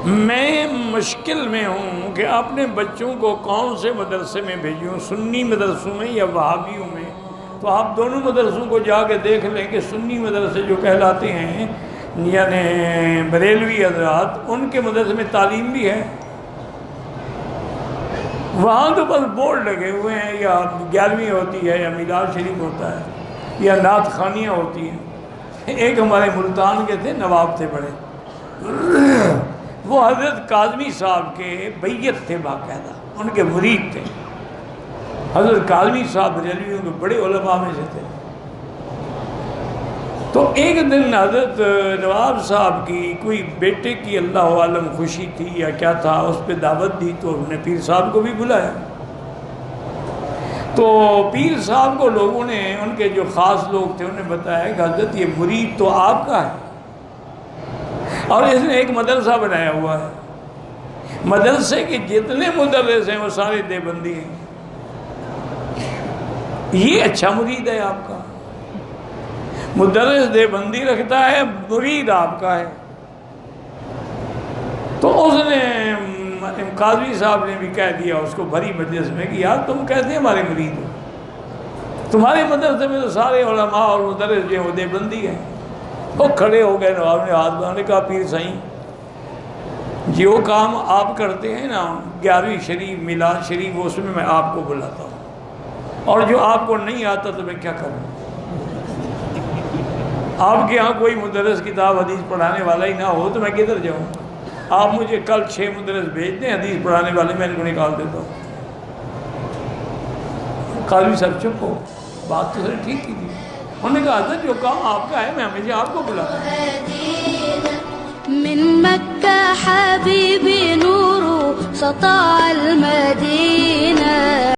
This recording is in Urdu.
میں مشکل میں ہوں کہ اپنے بچوں کو کون سے مدرسے میں بھیجوں، سنی مدرسوں میں یا وہابیوں میں۔ تو آپ دونوں مدرسوں کو جا کے دیکھ لیں کہ سنی مدرسے جو کہلاتے ہیں یعنی بریلوی حضرات، ان کے مدرسے میں تعلیم بھی ہے، وہاں تو بس بورڈ لگے ہوئے ہیں، یا 11ویں ہوتی ہے یا میلاد شریف ہوتا ہے یا نعت خوانیاں ہوتی ہیں۔ ایک ہمارے ملتان کے تھے، نواب تھے بڑے، وہ حضرت کاظمی صاحب کے بیعت تھے، باقاعدہ ان کے مرید تھے۔ حضرت کاظمی صاحب بریلویوں کے بڑے علماء میں سے تھے۔ تو ایک دن حضرت نواب صاحب کی کوئی بیٹے کی اللہ عالم خوشی تھی یا کیا تھا، اس پہ دعوت دی، تو انہوں نے پیر صاحب کو بھی بلایا۔ تو پیر صاحب کو لوگوں نے، ان کے جو خاص لوگ تھے، انہوں نے بتایا کہ حضرت یہ مرید تو آپ کا ہے اور اس نے ایک مدرسہ بنایا ہوا ہے، مدرسے کے جتنے مدرس ہیں وہ سارے دیوبندی ہیں، یہ اچھا مرید ہے آپ کا، مدرس دیوبندی رکھتا ہے، مرید آپ کا ہے۔ تو اس نے قاضی صاحب نے بھی کہہ دیا اس کو بھری مجلس میں کہ یار تم کیسے ہمارے مرید ہو، تمہارے مدرسے میں تو سارے علماء اور مدرس جو ہیں وہ دیوبندی ہیں۔ وہ کھڑے ہو گئے، نواب نے ہاتھ بنا نے کہا پیر سائیں، جو کام آپ کرتے ہیں نا 11ویں شریف میلاد شریف، اس میں آپ کو بلاتا ہوں، اور جو آپ کو نہیں آتا تو میں کیا کروں؟ آپ کے ہاں کوئی مدرس کتاب حدیث پڑھانے والا ہی نہ ہو تو میں کدھر جاؤں؟ آپ مجھے کل 6 مدرس بھیج دیں حدیث پڑھانے والے، میں ان کو نکال دیتا ہوں۔ قاضی صاحب چپ ہو، بات تو سر ٹھیک کی تھی۔ انہوں نے کہا حضرت جو کام آپ کا ہے میں ہمیشہ آپ کو بلاتا ہوں۔ من مکہ حبیبی نور سطع المدینہ